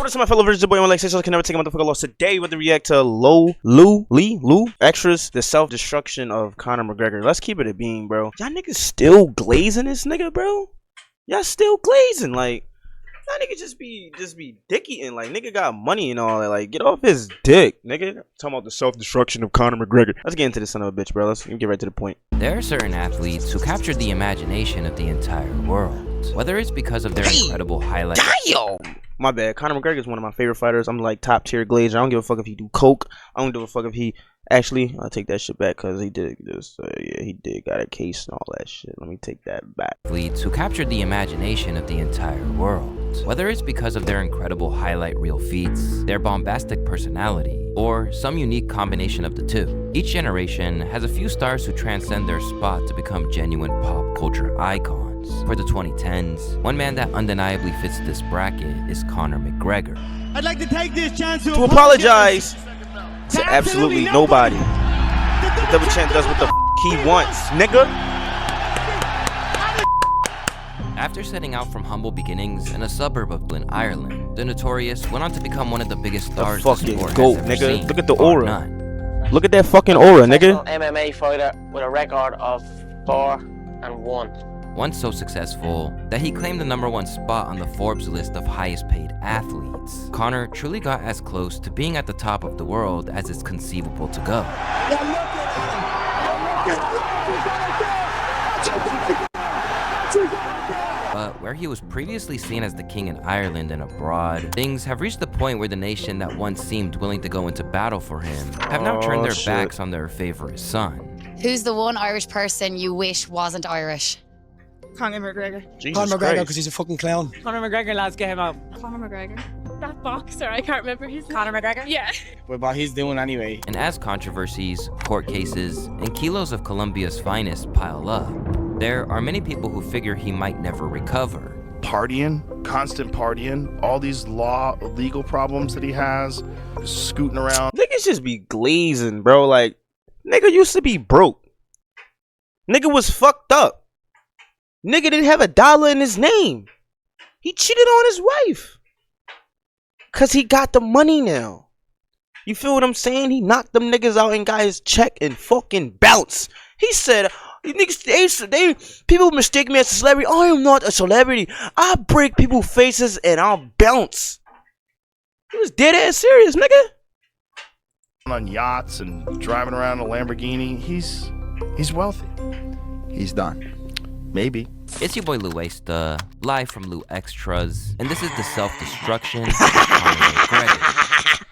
Yo, this is my fellow version boy on like so I can never take a motherfucker loss. Today with the react to Lou Extras, the self-destruction of Conor McGregor. Let's keep it a beam, bro. Y'all niggas still glazing this nigga, bro? Y'all still glazing, like y'all niggas just be dick eating, like nigga got money and all that, like get off his dick, nigga. Talking about the self-destruction of Conor McGregor. Let's get into this son of a bitch, bro. Let's get right to the point. There are certain athletes who captured the imagination of the entire world, whether it's because of their incredible highlights. My bad. Conor McGregor is one of my favorite fighters. I'm like top tier glazer. I don't give a fuck if he do coke. I don't give a fuck if he actually. I'll take that shit back because he did this. Yeah, he did got a case and all that shit. Let me take that back. Athletes who captured the imagination of the entire world, whether it's because of their incredible highlight reel feats, their bombastic personality, or some unique combination of the two. Each generation has a few stars who transcend their spot to become genuine pop culture icons. For the 2010s, one man that undeniably fits this bracket is Conor McGregor. I'd like to take this chance to apologize to absolutely nobody. The double champ does what the he wants, nigga. After setting out from humble beginnings in a suburb of Dublin, Ireland, the Notorious went on to become one of the biggest stars the sport GOAT, has ever nigga. seen. Look at the aura. Look at that fucking aura, nigga. MMA fighter with a record of 4-1. Once so successful that he claimed the #1 spot on the Forbes list of highest paid athletes, Conor truly got as close to being at the top of the world as it's conceivable to go. But where he was previously seen as the king in Ireland and abroad, things have reached the point where the nation that once seemed willing to go into battle for him have now turned their backs on their favorite son. Who's the one Irish person you wish wasn't Irish? Conor McGregor. Conor McGregor, because he's a fucking clown. Conor McGregor, lads, get him out. Conor McGregor. That boxer, I can't remember his name. Conor McGregor? Yeah. What he's doing anyway. And as controversies, court cases, and kilos of Colombia's finest pile up, there are many people who figure he might never recover. Partying, constant partying, all these legal problems that he has, scooting around. Niggas just be glazing, bro. Like, nigga used to be broke. Nigga was fucked up. Nigga didn't have $1 in his name. He cheated on his wife. Cause he got the money now. You feel what I'm saying? He knocked them niggas out and got his check and fucking bounced. He said, niggas, people mistake me as a celebrity. I am not a celebrity. I break people's faces and I'll bounce. He was dead ass serious, nigga. On yachts and driving around a Lamborghini. He's wealthy. He's done. Maybe. It's your boy Luesta, live from Lou Extras, and this is the self-destruction of Conor McGregor.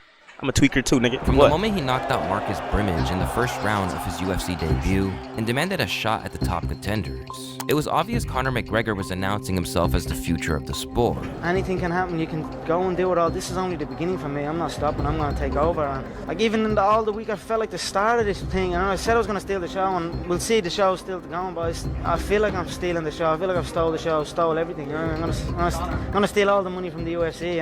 I'm a tweaker too, nigga. From the moment he knocked out Marcus Brimage in the first round of his UFC debut and demanded a shot at the top contenders, it was obvious Conor McGregor was announcing himself as the future of the sport. Anything can happen. You can go and do it all. This is only the beginning for me. I'm not stopping. I'm going to take over. And like even in all the week, I felt like the start of this thing. I said I was going to steal the show, and we'll see the show still going, boys. I feel like I'm stealing the show. I feel like I've stole the show, stole everything. I'm going to steal all the money from the UFC.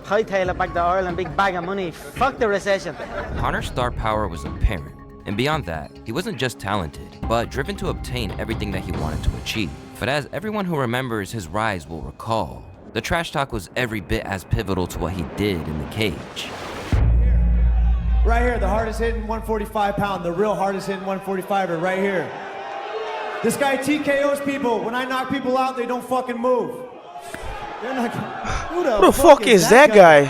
Hightail it back to Ireland, big bag of money. Fuck the recession. Conor's star power was apparent. And beyond that, he wasn't just talented, but driven to obtain everything that he wanted to achieve. But as everyone who remembers his rise will recall, the trash talk was every bit as pivotal to what he did in the cage. Right here, the hardest hitting 145 pound, the real hardest hitting 145er right here. This guy TKOs people. When I knock people out, they don't fucking move. They're not, who the fuck is that guy?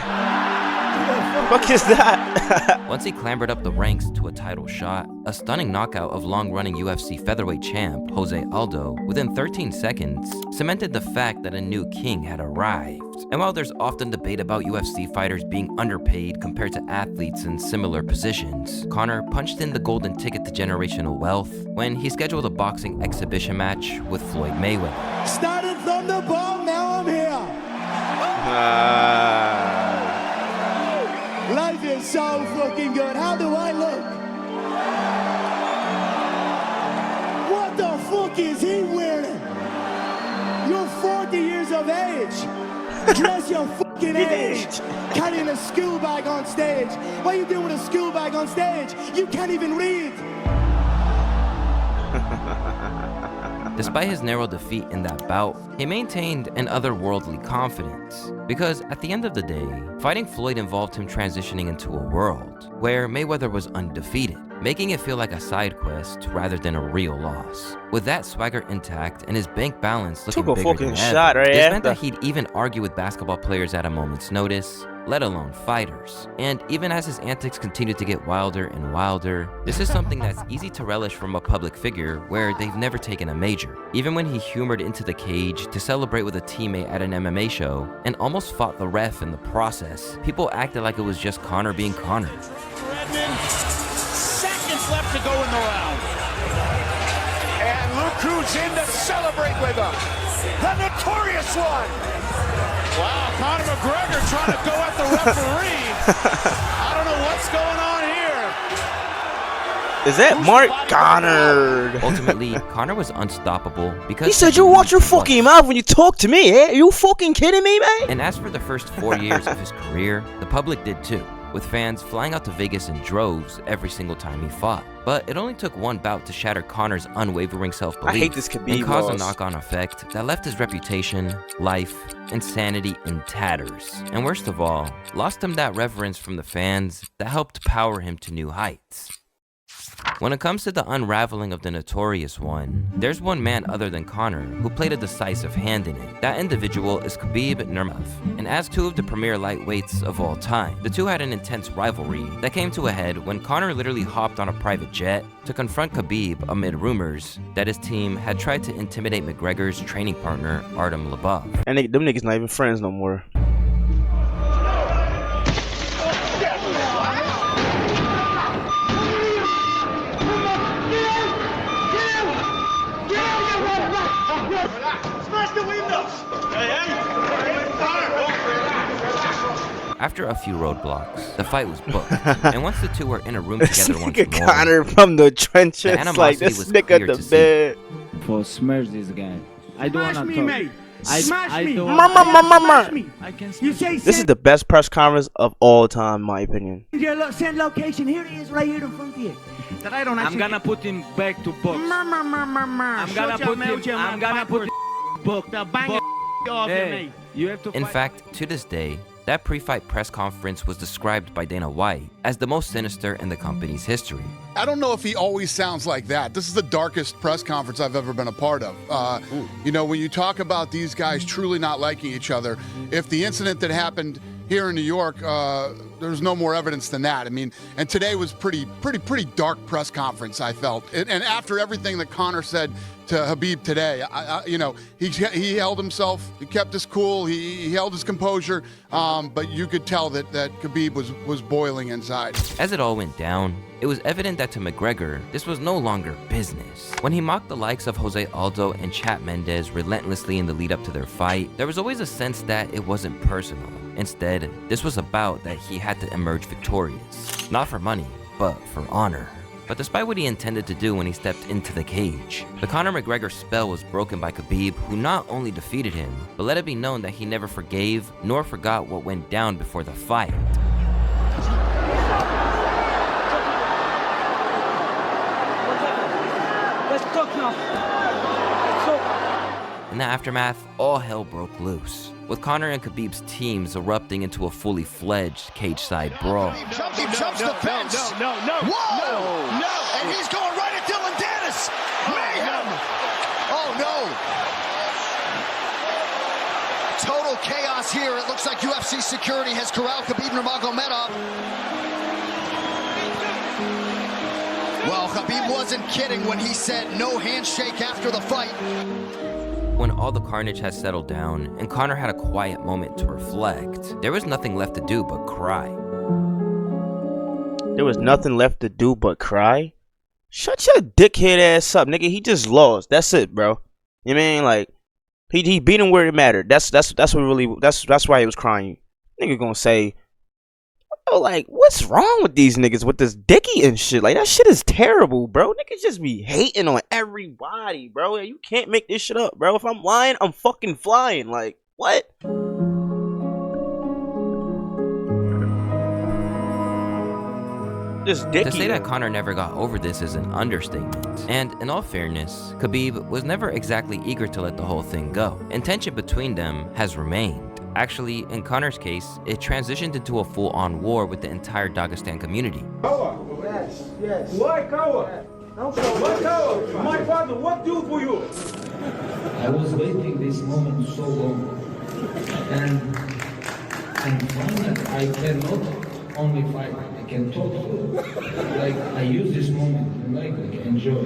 Fuck is that? Once he clambered up the ranks to a title shot, a stunning knockout of long-running UFC featherweight champ Jose Aldo within 13 seconds cemented the fact that a new king had arrived. And while there's often debate about UFC fighters being underpaid compared to athletes in similar positions, Conor punched in the golden ticket to generational wealth when he scheduled a boxing exhibition match with Floyd Mayweather. Started from the bottom, now I'm here. Life is so fucking good. How do I look? What the fuck is he wearing? You're 40 years of age. Dress your fucking age. Carrying a school bag on stage. What are you doing with a school bag on stage? You can't even read. Despite his narrow defeat in that bout, he maintained an otherworldly confidence, because at the end of the day, fighting Floyd involved him transitioning into a world where Mayweather was undefeated, making it feel like a side quest rather than a real loss. With that swagger intact and his bank balance looking Took a bigger fucking than shot ever, right this meant after. that he'd even argue with basketball players at a moment's notice, let alone fighters. And even as his antics continued to get wilder and wilder, this is something that's easy to relish from a public figure where they've never taken a major. Even when he humored into the cage to celebrate with a teammate at an MMA show and almost fought the ref in the process, people acted like it was just Conor being Conor. Seconds left to go in the round. And look who's in to celebrate with him. The notorious one. Wow, Conor McGregor trying to go at the referee. I don't know what's going on here. Is that Mark Conor? Ultimately, Conor was unstoppable because He said you watch your fucking mouth when you talk to me, eh? Are you fucking kidding me, man? And as for the first 4 years of his career, the public did too, with fans flying out to Vegas in droves every single time he fought. But it only took one bout to shatter Conor's unwavering self-belief I hate this Khabib and cause a loss. knock-on effect that left his reputation, life, and sanity in tatters. And worst of all, lost him that reverence from the fans that helped power him to new heights. When it comes to the unraveling of the notorious one, there's one man other than Conor who played a decisive hand in it. That individual is Khabib Nurmagomedov. And as two of the premier lightweights of all time, the two had an intense rivalry that came to a head when Conor literally hopped on a private jet to confront Khabib amid rumors that his team had tried to intimidate McGregor's training partner, Artem Lobov. And them niggas not even friends no more. After a few roadblocks, the fight was booked, and once the two were in a room together once Nigga more, Conor from the trenches, the like animosity this was nigga clear the to see. bed. For smash this guy. I don't wanna me, talk. mate. Smash me. Mama. I can you say This is the best press conference of all time, in my opinion. send location. Here he is, right here in front of you. That I don't I'm actually. gonna put him back to box. I'm gonna put him book the bang off Hey, me. you have to In fight. fact, to this day, that pre-fight press conference was described by Dana White as the most sinister in the company's history. I don't know if he always sounds like that. This is the darkest press conference I've ever been a part of. You know, when you talk about these guys truly not liking each other, if the incident that happened here in New York, there's no more evidence than that. I mean, and today was pretty dark press conference, I felt. And after everything that Conor said to Khabib today, you know, he held himself, he kept his cool, he held his composure, but you could tell that Khabib was boiling inside. As it all went down, it was evident that to McGregor, this was no longer business. When he mocked the likes of Jose Aldo and Chap Mendes relentlessly in the lead up to their fight, there was always a sense that it wasn't personal. Instead, this was about that he had to emerge victorious. Not for money, but for honor. But despite what he intended to do when he stepped into the cage, the Conor McGregor spell was broken by Khabib, who not only defeated him, but let it be known that he never forgave nor forgot what went down before the fight. Let's talk now. In the aftermath, all hell broke loose, with Conor and Khabib's teams erupting into a fully fledged cage-side brawl. He jumps the fence. Whoa! No! And he's going right at Dylan Dennis. Mayhem! Oh no! Total chaos here. It looks like UFC security has corralled Khabib Nurmagomedov. Well, Khabib wasn't kidding when he said no handshake after the fight. When all the carnage had settled down and Conor had a quiet moment to reflect, there was nothing left to do but cry. There was nothing left to do but cry? Shut your dickhead ass up, nigga. He just lost. That's it, bro. You know what I mean? Like, he beat him where it mattered. That's what really, that's why he was crying. Nigga gonna say, oh, like, what's wrong with these niggas with this dicky and shit? Like, that shit is terrible, bro. Niggas just be hating on everybody, bro. You can't make this shit up, bro. If I'm lying, I'm fucking flying. Like, what? Just dicky. To say that Conor never got over this is an understatement. And in all fairness, Khabib was never exactly eager to let the whole thing go, and tension between them has remained. Actually, in Conor's case, it transitioned into a full-on war with the entire Dagestan community. Yes, yes. Why coward? Why coward? My father, what do for you? I was waiting this moment so long, and finally I cannot only fight, I can talk to. Like, I use this moment and like enjoy.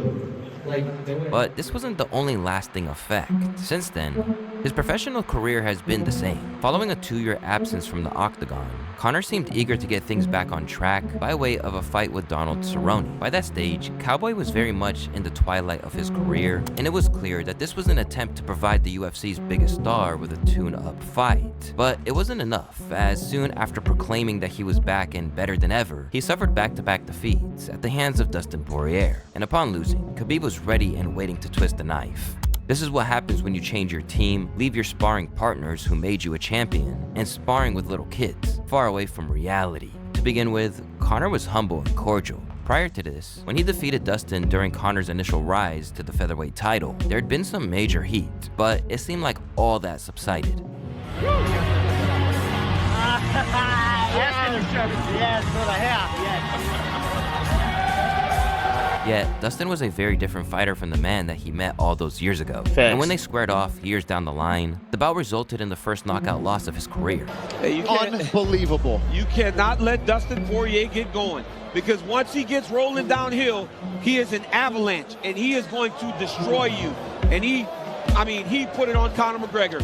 But this wasn't the only lasting effect. Since then, his professional career has been the same. Following a 2-year absence from the octagon, Conor seemed eager to get things back on track by way of a fight with Donald Cerrone. By that stage, Cowboy was very much in the twilight of his career, and it was clear that this was an attempt to provide the UFC's biggest star with a tune-up fight. But it wasn't enough, as soon after proclaiming that he was back and better than ever, he suffered back-to-back defeats at the hands of Dustin Poirier. And upon losing, Khabib was ready and waiting to twist the knife. This is what happens when you change your team, leave your sparring partners who made you a champion, and sparring with little kids, far away from reality. To begin with, Conor was humble and cordial. Prior to this, when he defeated Dustin during Conor's initial rise to the featherweight title, there had been some major heat, but it seemed like all that subsided. Yet, Dustin was a very different fighter from the man that he met all those years ago. Facts. And when they squared off years down the line, the bout resulted in the first knockout loss of his career. Hey, unbelievable. You cannot let Dustin Poirier get going, because once he gets rolling downhill, he is an avalanche, and he is going to destroy you. And he put it on Conor McGregor.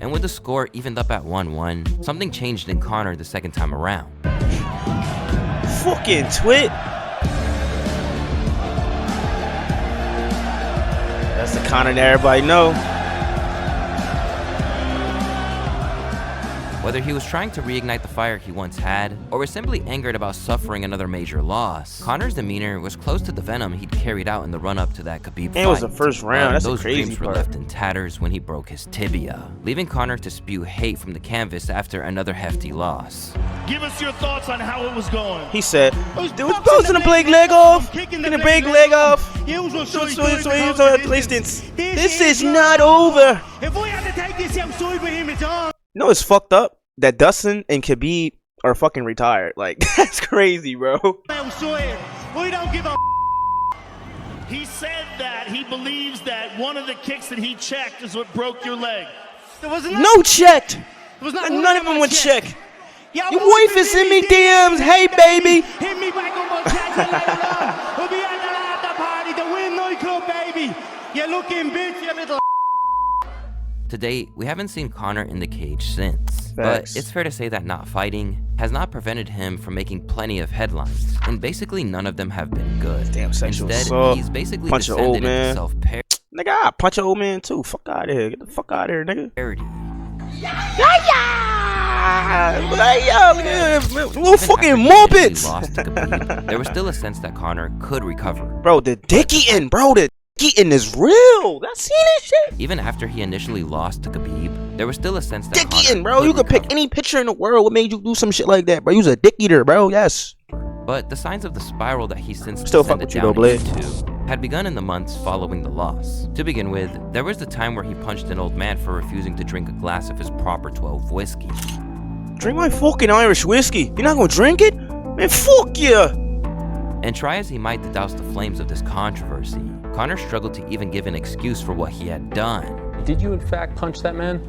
And with the score evened up at 1-1, something changed in Conor the second time around. Fucking twit. That's the Conor that everybody know. Whether he was trying to reignite the fire he once had, or was simply angered about suffering another major loss, Conor's demeanor was close to the venom he'd carried out in the run-up to that Khabib fight. It was the first round. That's those the crazy dreams were part. left in tatters when he broke his tibia, leaving Conor to spew hate from the canvas after another hefty loss. Give us your thoughts on how it was going. He said, "They was posting the break leg off, getting the break leg off." This is not over. If we had to take this outside with him, it's on. No, it's fucked up that Dustin and Khabib are fucking retired. Like, that's crazy, bro. Outside, we don't give a. He said that he believes that one of the kicks that he checked is what broke your leg. There was No checked. None of them would check. Your wife is in me DMs. Hey, baby. Hit me back on my chest later on. We'll be at the after party, the Win nightclub, baby. You looking bitch, you little. To date, we haven't seen Conor in the cage since, but it's fair to say that not fighting has not prevented him from making plenty of headlines, and basically none of them have been good. Damn sexual Instead, assault. he's basically Punch an descended old man. into self-parody. Nigga, I punch an old man too. Fuck out of here. Get the fuck out of here, nigga. Little fucking morbid. Lost to Khabib, there was still a sense that Conor could recover. Bro, the dick eating, bro. The dick eating is real. I seen this shit. Even after he initially lost to Khabib, there was still a sense that Dick Conor eating, bro. You could recover. pick any picture in the world. What made you do some shit like that, bro? You was a dick eater, bro. Yes. But the signs of the spiral that he since Still fuck descended with you, down though, Blade. into had begun in the months following the loss. To begin with, there was the time where he punched an old man for refusing to drink a glass of his proper 12 whiskey. Drink my fucking Irish whiskey. You're not gonna drink it? Man, fuck yeah. And try as he might to douse the flames of this controversy, Conor struggled to even give an excuse for what he had done. Did you in fact punch that man?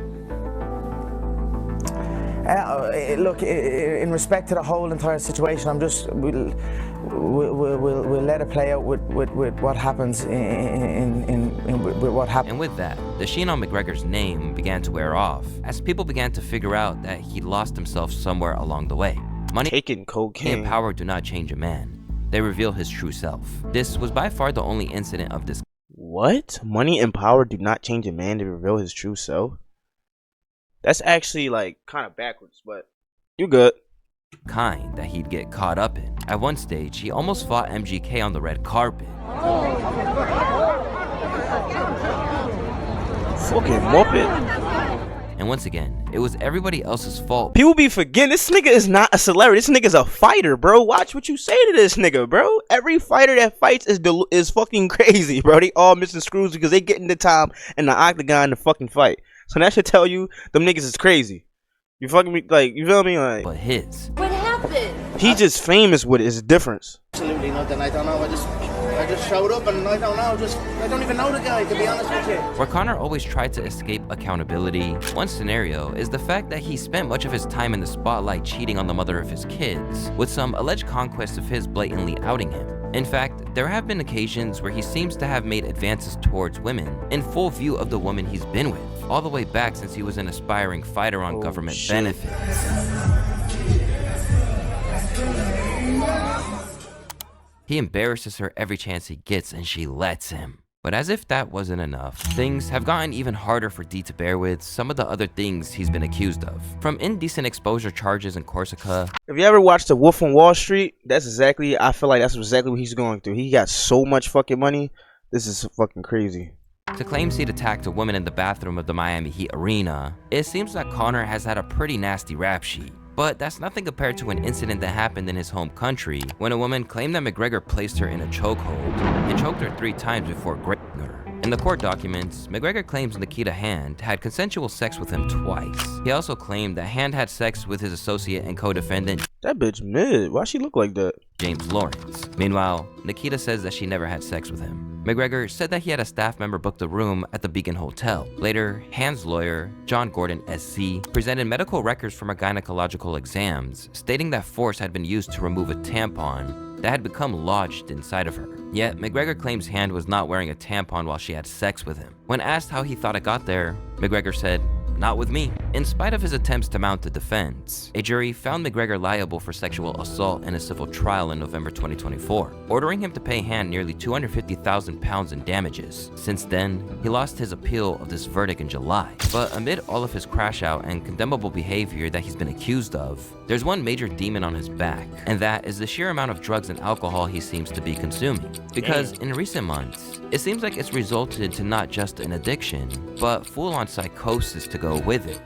Look, in respect to the whole entire situation, we'll let it play out with what happens with what happens. And with that, the sheen on McGregor's name began to wear off as people began to figure out that he lost himself somewhere along the way. Money Taking cocaine and power do not change a man. They reveal his true self. This was by far the only incident of this. What? Money and power do not change a man to reveal his true self? That's actually like kind of backwards, but you good. Kind that he'd get caught up in. At one stage, he almost fought MGK on the red carpet. Fucking muppet. And once again, it was everybody else's fault. People be forgetting this nigga is not a celebrity. This nigga's a fighter, bro. Watch what you say to this nigga, bro. Every fighter that fights is fucking crazy, bro. They all missing screws because they getting the time in the octagon to fucking fight. So that should tell you them niggas is crazy. You fucking me, like, you feel me? Like, But his. What happened? he just famous with it. It's a difference. Absolutely nothing. I don't know. I just showed up and I don't know. I don't even know the guy, to be honest with you. Where Conor always tried to escape accountability, one scenario is the fact that he spent much of his time in the spotlight cheating on the mother of his kids, with some alleged conquests of his blatantly outing him. In fact, there have been occasions where he seems to have made advances towards women in full view of the woman he's been with, all the way back since he was an aspiring fighter on government benefits. He embarrasses her every chance he gets and she lets him. But as if that wasn't enough, things have gotten even harder for D to bear with some of the other things he's been accused of. From indecent exposure charges in Corsica. If you ever watched The Wolf on Wall Street, I feel like that's exactly what he's going through. He got so much fucking money. This is fucking crazy. To claims he'd attacked a woman in the bathroom of the Miami Heat arena, it seems that Conor has had a pretty nasty rap sheet. But that's nothing compared to an incident that happened in his home country when a woman claimed that McGregor placed her in a chokehold and choked her 3 times before grazing her. In the court documents, McGregor claims Nikita Hand had consensual sex with him twice. He also claimed that Hand had sex with his associate and co-defendant. That bitch mid. Why she look like that? James Lawrence. Meanwhile, Nikita says that she never had sex with him. McGregor said that he had a staff member book the room at the Beacon Hotel. Later, Hand's lawyer, John Gordon SC, presented medical records from her gynecological exams, stating that force had been used to remove a tampon that had become lodged inside of her. Yet, McGregor claims Hand was not wearing a tampon while she had sex with him. When asked how he thought it got there, McGregor said, "Not with me." In spite of his attempts to mount a defense, a jury found McGregor liable for sexual assault in a civil trial in November 2024, ordering him to pay Hand nearly £250,000 in damages. Since then, he lost his appeal of this verdict in July. But amid all of his crash out and condemnable behavior that he's been accused of, there's one major demon on his back, and that is the sheer amount of drugs and alcohol he seems to be consuming. Because in recent months, it seems like it's resulted to not just an addiction, but full-on psychosis to go with it.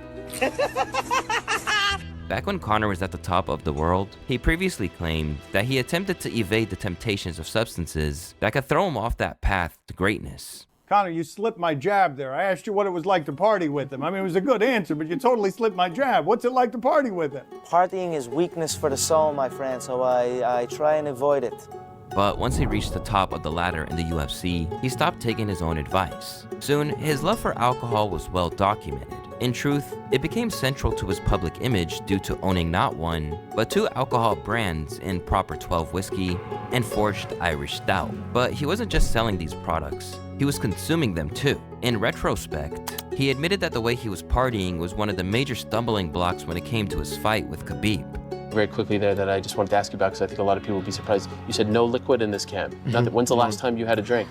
Back when Conor was at the top of the world, he previously claimed that he attempted to evade the temptations of substances that could throw him off that path to greatness. Conor, you slipped my jab there. I asked you what it was like to party with him. I mean, it was a good answer, but you totally slipped my jab. What's it like to party with him? Partying is weakness for the soul, my friend, so I try and avoid it. But once he reached the top of the ladder in the UFC, he stopped taking his own advice. Soon, his love for alcohol was well documented. In truth, it became central to his public image due to owning not one, but 2 alcohol brands in Proper 12 whiskey and Forged Irish Stout. But he wasn't just selling these products, he was consuming them too. In retrospect, he admitted that the way he was partying was one of the major stumbling blocks when it came to his fight with Khabib. Very quickly there that I just wanted to ask you about, because I think a lot of people would be surprised. You said no liquid in this can. When's the last time you had a drink?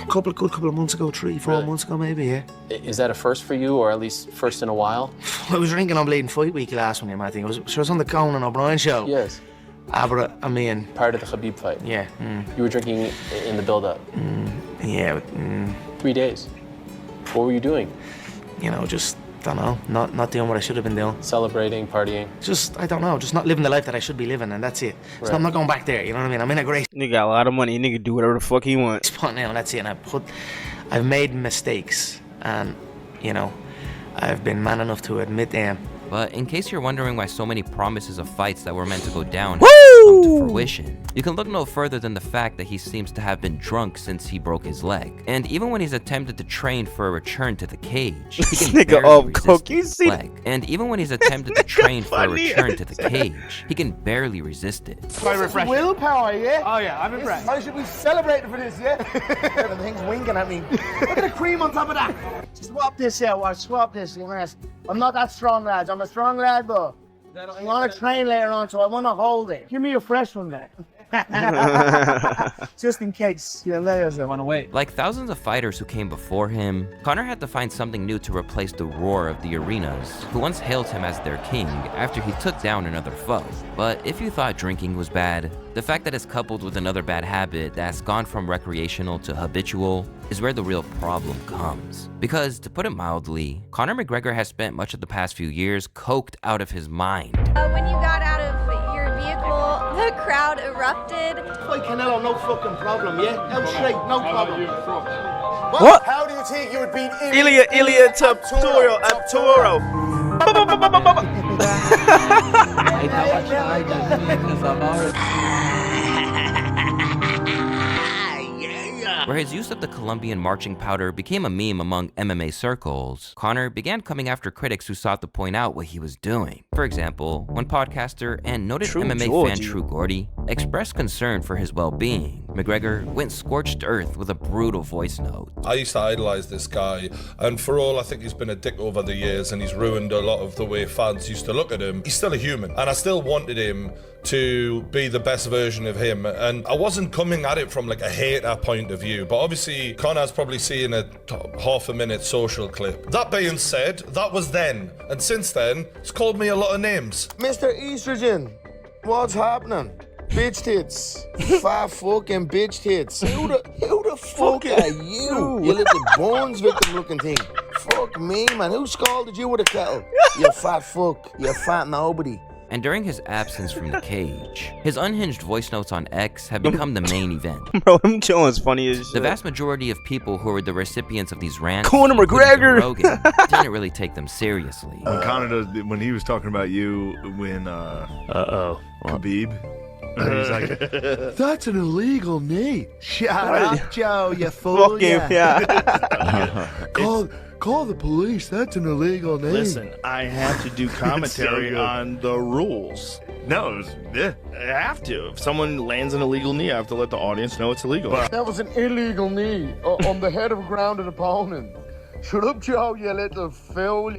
A couple of months ago, 3-4 months ago maybe, yeah. Is that a first for you, or at least first in a while? I was drinking on Bleeding Fight Week last one, I think. It was on the Conan O'Brien show. Yes. But I mean... Prior to the Khabib fight? Yeah. You were drinking in the build-up? Yeah. 3 days. What were you doing? You know, just, don't know, not doing what I should have been doing. Celebrating, partying? Just, I don't know, just not living the life that I should be living, and that's it. Right. So I'm not going back there, you know what I mean? I'm in a great... Nigga got a lot of money. Nigga do whatever the fuck he wants. spot now, and that's it. And I've made mistakes, and, you know, I've been man enough to admit them. But in case you're wondering why so many promises of fights that were meant to go down come to fruition, you can look no further than the fact that he seems to have been drunk since he broke his leg. And even when he's attempted to train for a return to the cage, he can barely resist his leg. And even when he's attempted to train for a return to the cage, he can barely resist it. Quite refreshing. Willpower, yeah? Oh, yeah, I'm impressed. I should be celebrating for this, yeah? The thing's winking at me. Look at the cream on top of that. Swap this here, watch. Swap this. I'm not that strong, lads. I'm a strong lad, but I want to train later on, so I want to hold it. Give me a fresh one, man. Just in case your layers want to wait. Like thousands of fighters who came before him, Conor had to find something new to replace the roar of the arenas, who once hailed him as their king after he took down another foe. But if you thought drinking was bad, the fact that it's coupled with another bad habit that's gone from recreational to habitual is where the real problem comes. Because, to put it mildly, Conor McGregor has spent much of the past few years coked out of his mind. When you got out of your vehicle, the crowd erupted. Fight Canelo, no fucking problem, yeah? Out straight, no problem. What? How do you think you would beat Ilya Arturo. Where his use of the Colombian marching powder became a meme among MMA circles, Conor began coming after critics who sought to point out what he was doing. For example, when podcaster and noted MMA fan True Gordy expressed concern for his well-being, McGregor went scorched earth with a brutal voice note. I used to idolize this guy, and for all I think he's been a dick over the years and he's ruined a lot of the way fans used to look at him, he's still a human, and I still wanted him to be the best version of him, and I wasn't coming at it from like a hater point of view, but obviously Conor's probably seen a half-a-minute social clip. That being said, that was then, and since then, he's called me a lot of names. Mr. Estrogen, what's happening? Bitch tits. Fat fucking bitch tits. Who the fuck are you? You little bones victim looking thing. Fuck me, man. Who scalded you with a kettle? You fat fuck. You fat nobody. And during his absence from the cage, his unhinged voice notes on X have become the main event. Bro, them Jones funny as shit. The vast majority of people who were the recipients of these rants, Conor McGregor, Rogan, didn't really take them seriously. When he was talking about you when Khabib, and he's like, "That's an illegal knee." Shut up, Joe. You fool. Call the police. That's an illegal knee. Listen, I have to do commentary on the rules. No, I have to. If someone lands an illegal knee, I have to let the audience know it's illegal. That was an illegal knee on the head of a grounded opponent. Shut up, Joe, you little fool.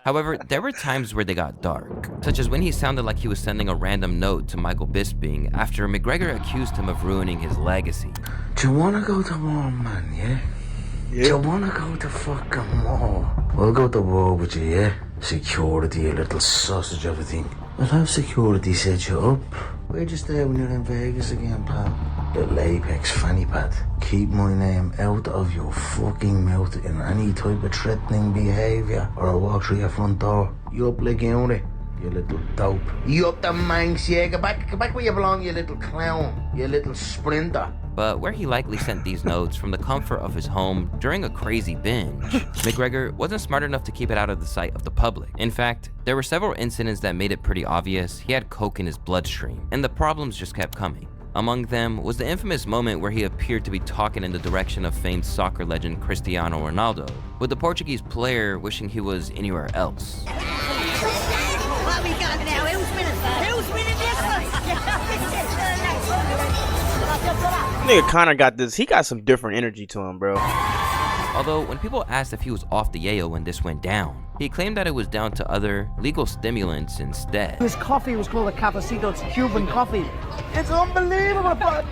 However, there were times where they got dark, such as when he sounded like he was sending a random note to Michael Bisping after McGregor accused him of ruining his legacy. Do you wanna go to war, man, yeah? Do you wanna go to fucking war? We'll go to war with you, yeah? Security, you little sausage of a thing. We'll have security set you up. Where'd you stay when you're in Vegas again, pal? Little Apex fanny pad. Keep my name out of your fucking mouth in any type of threatening behaviour, or I'll walk through your front door. You up like you little dope. You up the manx, yeah? Go back where you belong, you little clown. You little sprinter. But where he likely sent these notes from the comfort of his home during a crazy binge, McGregor wasn't smart enough to keep it out of the sight of the public. In fact, there were several incidents that made it pretty obvious he had coke in his bloodstream, and the problems just kept coming. Among them was the infamous moment where he appeared to be talking in the direction of famed soccer legend Cristiano Ronaldo, with the Portuguese player wishing he was anywhere else. What we got now? Who's winning this one? Nigga Conor got this. He got some different energy to him, bro. Although, when people asked if he was off the yayo when this went down, he claimed that it was down to other legal stimulants instead. His coffee was called a cafecito. It's Cuban coffee. It's unbelievable, but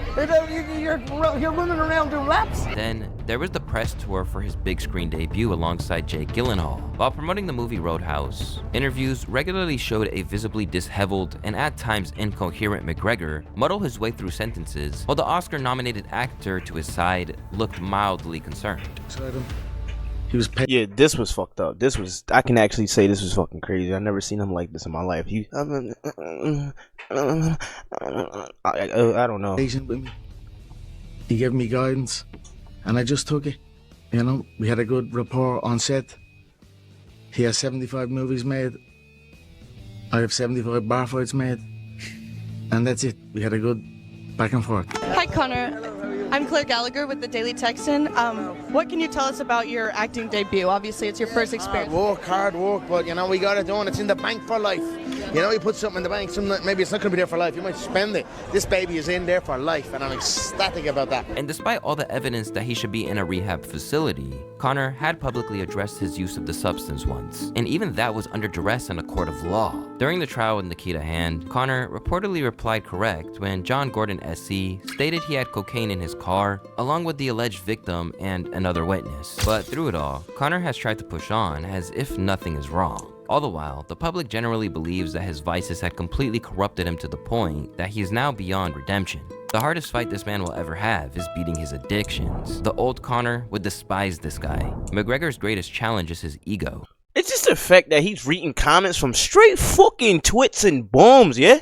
you're running around doing laps. Then, there was the press tour for his big screen debut alongside Jake Gyllenhaal. While promoting the movie Roadhouse, interviews regularly showed a visibly disheveled and at times incoherent McGregor muddle his way through sentences, while the Oscar-nominated actor to his side looked mildly concerned. He was yeah, this was fucked up. I can actually say this was fucking crazy. I've never seen him like this in my life. I don't know. He gave me guidance, and I just took it. You know, we had a good rapport on set. He has 75 movies made. I have 75 bar fights made. And that's it. We had a good back and forth. Hi, Conor. I'm Claire Gallagher with the Daily Texan. What can you tell us about your acting debut? Obviously, it's your first experience. Hard work, but you know, we got it done. It's in the bank for life. You know, you put something in the bank, maybe it's not going to be there for life. You might spend it. This baby is in there for life, and I'm ecstatic about that. And despite all the evidence that he should be in a rehab facility, Conor had publicly addressed his use of the substance once, and even that was under duress in a court of law. During the trial with Nikita Hand, Conor reportedly replied correct when John Gordon SC stated he had cocaine in his car, along with the alleged victim and another witness. But through it all, Conor has tried to push on as if nothing is wrong. All the while, the public generally believes that his vices had completely corrupted him to the point that he is now beyond redemption. The hardest fight this man will ever have is beating his addictions. The old Conor would despise this guy. McGregor's greatest challenge is his ego. It's just the fact that he's reading comments from straight fucking twits and bums, yeah?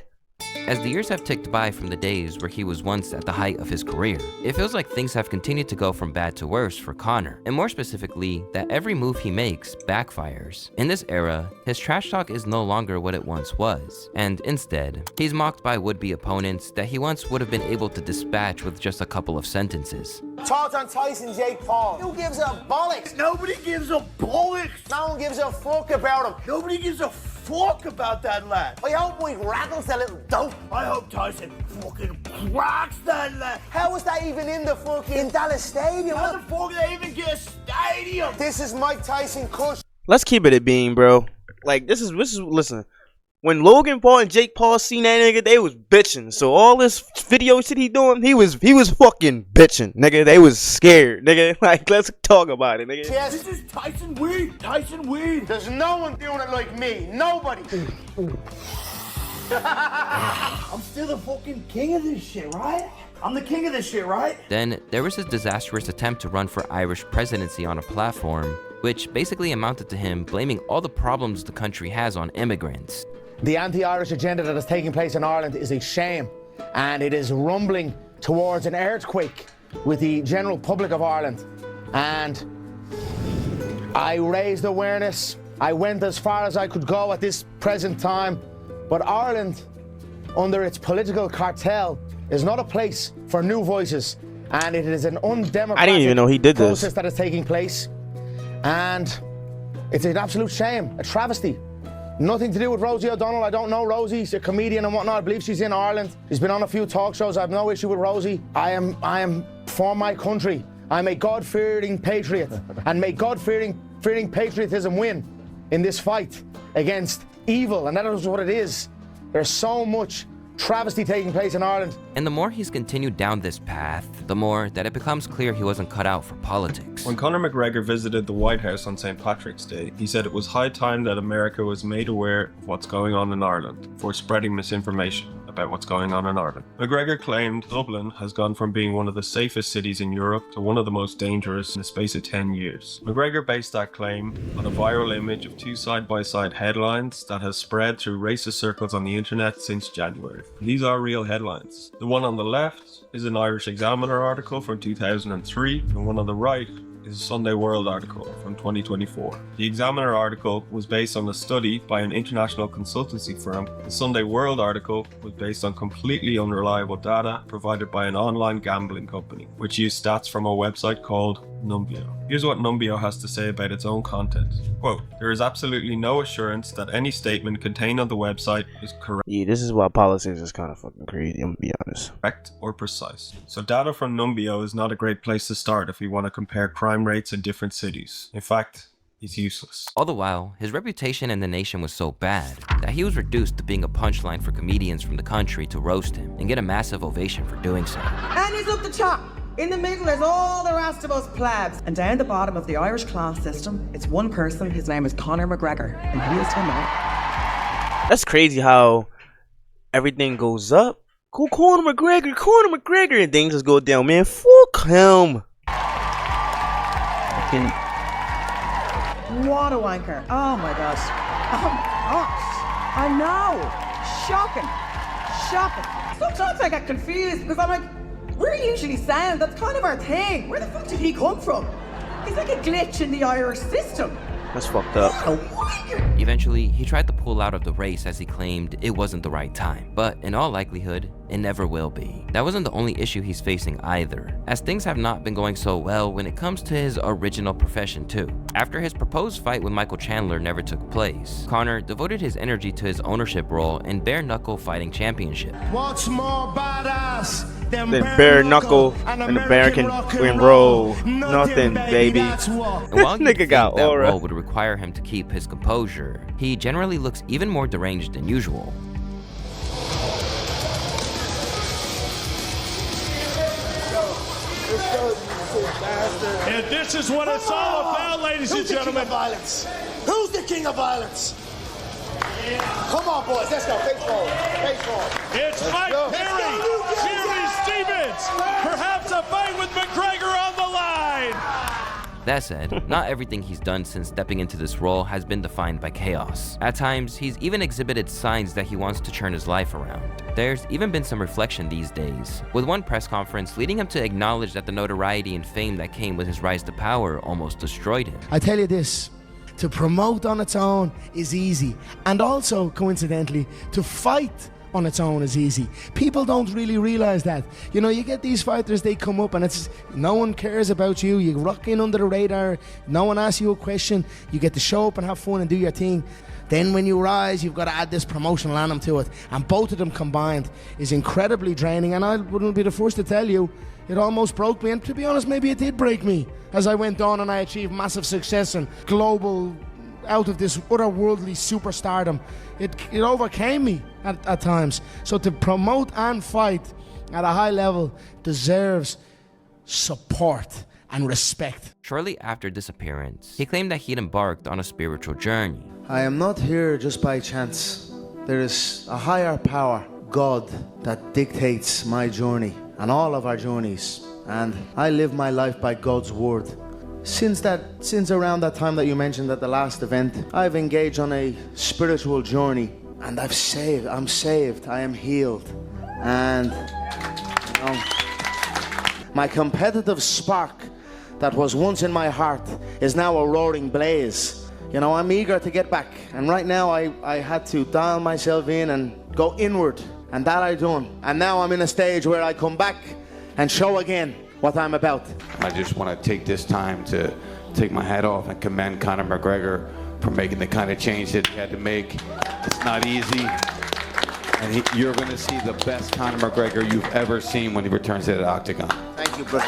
As the years have ticked by from the days where he was once at the height of his career, it feels like things have continued to go from bad to worse for Conor, and more specifically, that every move he makes backfires. In this era, his trash talk is no longer what it once was, and instead, he's mocked by would-be opponents that he once would have been able to dispatch with just a couple of sentences. Thoughts on Tyson, Jake Paul? Who gives a bollocks? Nobody gives a bollocks. No one gives a fuck about him. Nobody gives a fuck about that lad. I hope we rattles a little dope. I hope Tyson fucking cracks that lad. How was that even in the fucking Dallas Stadium? How the fuck did they even get a stadium? This is Mike Tyson Kush. Let's keep it a beam, bro. Like, this is listen. When Logan Paul and Jake Paul seen that nigga, they was bitching. So all this video shit he doing, he was fucking bitching, nigga. They was scared, nigga. Like, let's talk about it, nigga. Yes, this is Tyson Weed. Tyson Weed. There's no one doing it like me. Nobody. I'm still the fucking king of this shit, right? I'm the king of this shit, right? Then there was his disastrous attempt to run for Irish presidency on a platform, which basically amounted to him blaming all the problems the country has on immigrants. The anti-Irish agenda that is taking place in Ireland is a shame, and it is rumbling towards an earthquake with the general public of Ireland. And I raised awareness. I went as far as I could go at this present time. But Ireland, under its political cartel, is not a place for new voices, and it is an undemocratic I didn't even know he did this. process that is taking place. And it's an absolute shame, a travesty. Nothing to do with Rosie O'Donnell. I don't know Rosie. She's a comedian and whatnot. I believe she's in Ireland. She's been on a few talk shows. I have no issue with Rosie. I am for my country. I'm a God-fearing patriot. And may God-fearing patriotism win in this fight against evil. And that is what it is. There's so much travesty taking place in Ireland. And the more he's continued down this path, the more that it becomes clear he wasn't cut out for politics. When Conor McGregor visited the White House on St. Patrick's Day, he said it was high time that America was made aware of what's going on in Ireland for spreading misinformation about what's going on in Ireland. McGregor claimed Dublin has gone from being one of the safest cities in Europe to one of the most dangerous in the space of 10 years. McGregor based that claim on a viral image of two side-by-side headlines that has spread through racist circles on the internet since January. These are real headlines. The one on the left is an Irish Examiner article from 2003, and one on the right is a Sunday World article from 2024. The Examiner article was based on a study by an international consultancy firm. The Sunday World article was based on completely unreliable data provided by an online gambling company, which used stats from a website called Numbeo. Here's what Numbeo has to say about its own content. Quote, there is absolutely no assurance that any statement contained on the website is correct. Yeah, this is why politics is kind of fucking crazy, I'm gonna be honest. Correct or precise. So data from Numbeo is not a great place to start if we want to compare crime rates in different cities. In fact, it's useless. All the while, his reputation in the nation was so bad that he was reduced to being a punchline for comedians from the country to roast him and get a massive ovation for doing so. And he's up the top. In the middle, there's all the rest of us plebs. And down the bottom of the Irish class system, it's one person. His name is Conor McGregor. And he is to know. That's crazy how everything goes up. Go Conor McGregor, and things just go down, man. Fuck him. What a wanker. Oh my gosh. Oh my gosh. I know. Shocking. Sometimes I get confused because I'm like, we're usually sound. That's kind of our thing. Where the fuck did he come from? He's like a glitch in the Irish system. That's fucked up. Eventually, he tried to pull out of the race as he claimed it wasn't the right time. But in all likelihood, it never will be. That wasn't the only issue he's facing either, as things have not been going so well when it comes to his original profession too. After his proposed fight with Michael Chandler never took place, Conor devoted his energy to his ownership role in Bare Knuckle Fighting Championship. What's more badass than bare knuckle and American roll? Nothing, baby. And while you Nigga think got that aura. role would require him to keep his composure, he generally looks even more deranged than usual. And this is what it's all about, ladies and gentlemen. Violence? Who's the king of violence? Come on, boys, let's go. Face forward. Face forward. It's Mike Perry, Jerry Stevens. Perhaps a fight with McGregor on the line. That said, not everything he's done since stepping into this role has been defined by chaos. At times, he's even exhibited signs that he wants to turn his life around. There's even been some reflection these days, with one press conference leading him to acknowledge that the notoriety and fame that came with his rise to power almost destroyed him. I tell you this, to promote on its own is easy, and also, coincidentally, to fight on its own is easy. People don't really realize that. You know, you get these fighters, they come up and it's no one cares about you. You rock in under the radar, no one asks you a question. You get to show up and have fun and do your thing. Then when you rise, you've got to add this promotional anthem to it. And both of them combined is incredibly draining. And I wouldn't be the first to tell you, it almost broke me. And to be honest, maybe it did break me as I went on and I achieved massive success and global, out of this otherworldly superstardom. It overcame me at times. So to promote and fight at a high level deserves support and respect. Shortly after disappearance, he claimed that he'd embarked on a spiritual journey. I am not here just by chance. There is a higher power, God, that dictates my journey and all of our journeys. And I live my life by God's word. Since around that time that you mentioned at the last event, I've engaged on a spiritual journey, and I'm saved, I am healed. And you know, my competitive spark that was once in my heart is now a roaring blaze. You know, I'm eager to get back, and right now I had to dial myself in and go inward, and that I done. And now I'm in a stage where I come back and show again what I'm about. I just want to take this time to take my hat off and commend Conor McGregor for making the kind of change that he had to make. It's not easy. And you're going to see the best Conor McGregor you've ever seen when he returns to the octagon. Thank you, brother.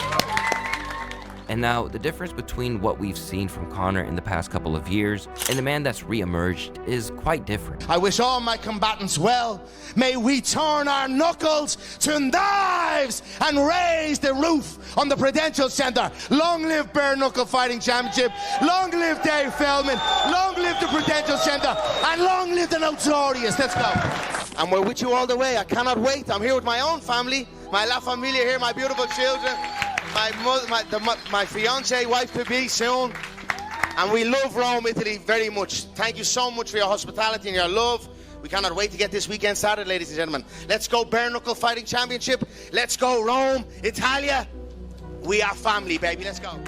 And now, the difference between what we've seen from Conor in the past couple of years and the man that's re-emerged is quite different. I wish all my combatants well. May we turn our knuckles to knives and raise the roof on the Prudential Center. Long live Bare Knuckle Fighting Championship. Long live Dave Feldman. Long live the Prudential Center. And long live the Notorious. Let's go. And we're with you all the way. I cannot wait. I'm here with my own family. My La Familia here, my beautiful children. My mother, my fiance, wife to be soon, and we love Rome, Italy very much. Thank you so much for your hospitality and your love. We cannot wait to get this weekend started, ladies and gentlemen. Let's go Bare Knuckle Fighting Championship. Let's go Rome, Italia. We are family, baby. Let's go.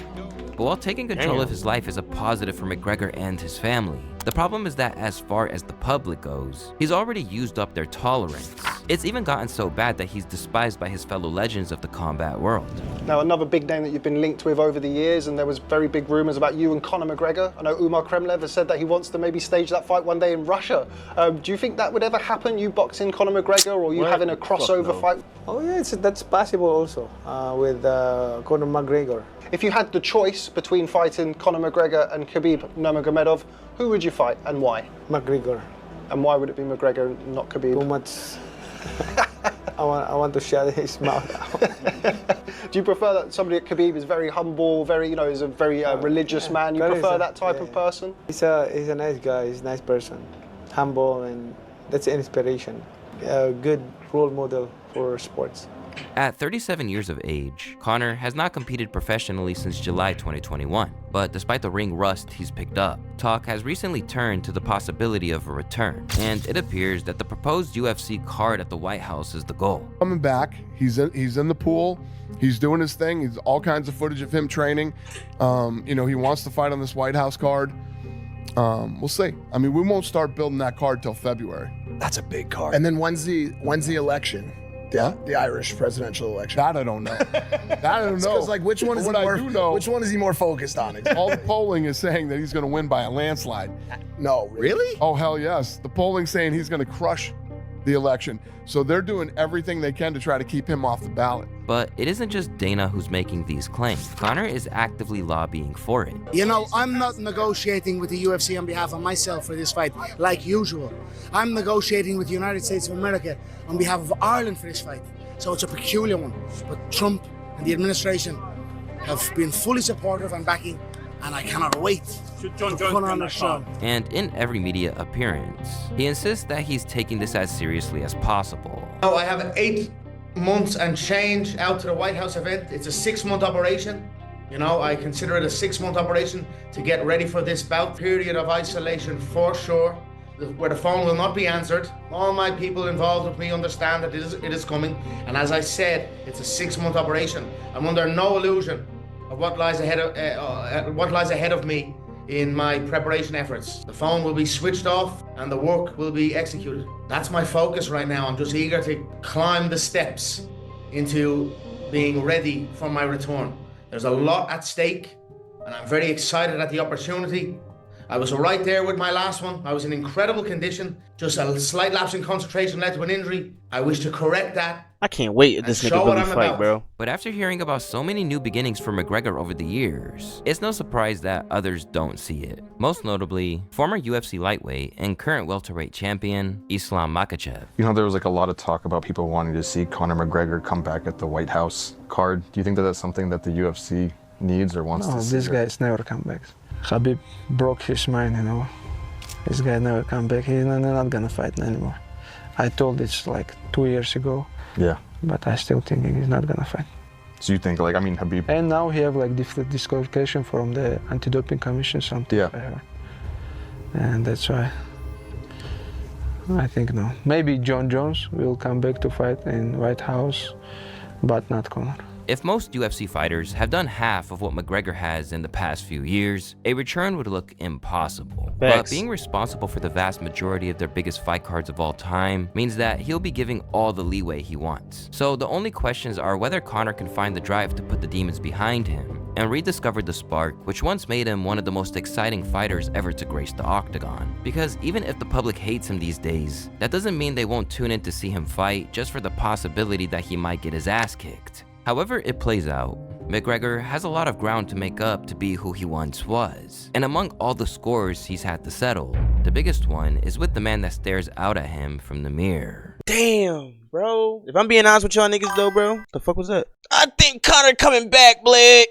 But while taking control of his life is a positive for McGregor and his family, the problem is that as far as the public goes, he's already used up their tolerance. It's even gotten so bad that he's despised by his fellow legends of the combat world. Now, another big name that you've been linked with over the years, and there was very big rumours about you and Conor McGregor. I know Umar Kremlev has said that he wants to maybe stage that fight one day in Russia. Do you think that would ever happen, you boxing Conor McGregor, or you having a crossover fight? Oh yeah, that's possible also with Conor McGregor. If you had the choice between fighting Conor McGregor and Khabib Nurmagomedov, who would you fight and why? McGregor. And why would it be McGregor, not Khabib? Too much. I want to shut his mouth out. Do you prefer that somebody at Khabib is very humble, very, is a very religious man? You prefer that type of person? He's a nice guy. He's a nice person, humble, and that's inspiration. A good role model for sports. At 37 years of age, Conor has not competed professionally since July 2021, but despite the ring rust he's picked up, talk has recently turned to the possibility of a return, and it appears that the proposed UFC card at the White House is the goal. Coming back, he's in the pool, he's doing his thing, he's all kinds of footage of him training. He wants to fight on this White House card. We'll see. I mean, we won't start building that card till February. That's a big card. And then when's the election? The Irish presidential election. That I don't know. That I don't know. Because like, which one is which one is he more focused on? All the polling is saying that he's going to win by a landslide. No, really? Oh hell yes. The polling's saying he's going to crush the election. So they're doing everything they can to try to keep him off the ballot. But it isn't just Dana who's making these claims. Conor is actively lobbying for it. You know, I'm not negotiating with the UFC on behalf of myself for this fight, like usual. I'm negotiating with the United States of America on behalf of Ireland for this fight. So it's a peculiar one. But Trump and the administration have been fully supportive and backing, and I cannot wait to put on a show. And in every media appearance, he insists that he's taking this as seriously as possible. Oh, I have 8 months and change out to the White House event. It's a 6-month operation. You know, I consider it a 6-month operation to get ready for this bout. Period of isolation for sure, where the phone will not be answered. All my people involved with me understand that it is coming. And as I said, it's a 6-month operation. I'm under no illusion of what lies ahead of me in my preparation efforts. The phone will be switched off and the work will be executed. That's my focus right now. I'm just eager to climb the steps into being ready for my return. There's a lot at stake and I'm very excited at the opportunity. I was right there with my last one. I was in incredible condition. Just a slight lapse in concentration led to an injury. I wish to correct that. I can't wait if this nigga really fight, bro. But after hearing about so many new beginnings for McGregor over the years, it's no surprise that others don't see it. Most notably, former UFC lightweight and current welterweight champion, Islam Makhachev. You know, there was like a lot of talk about people wanting to see Conor McGregor come back at the White House card. Do you think that that's something that the UFC needs or wants to see? No, this guy's never come back. Khabib broke his mind, you know. This guy never come back. He's not gonna fight anymore. I told this like 2 years ago. Yeah. But I still think he's not gonna fight. So you think, like, I mean, Khabib... And now he have like disqualification from the anti-doping commission, something. Yeah. And that's why I think no. Maybe John Jones will come back to fight in White House, but not Conor. If most UFC fighters have done half of what McGregor has in the past few years, a return would look impossible. But being responsible for the vast majority of their biggest fight cards of all time means that he'll be giving all the leeway he wants. So the only questions are whether Conor can find the drive to put the demons behind him and rediscover the spark which once made him one of the most exciting fighters ever to grace the octagon. Because even if the public hates him these days, that doesn't mean they won't tune in to see him fight just for the possibility that he might get his ass kicked. However it plays out, McGregor has a lot of ground to make up to be who he once was. And among all the scores he's had to settle, the biggest one is with the man that stares out at him from the mirror. Damn, bro. If I'm being honest with y'all niggas though, bro, the fuck was that? I think Conor coming back, Blake.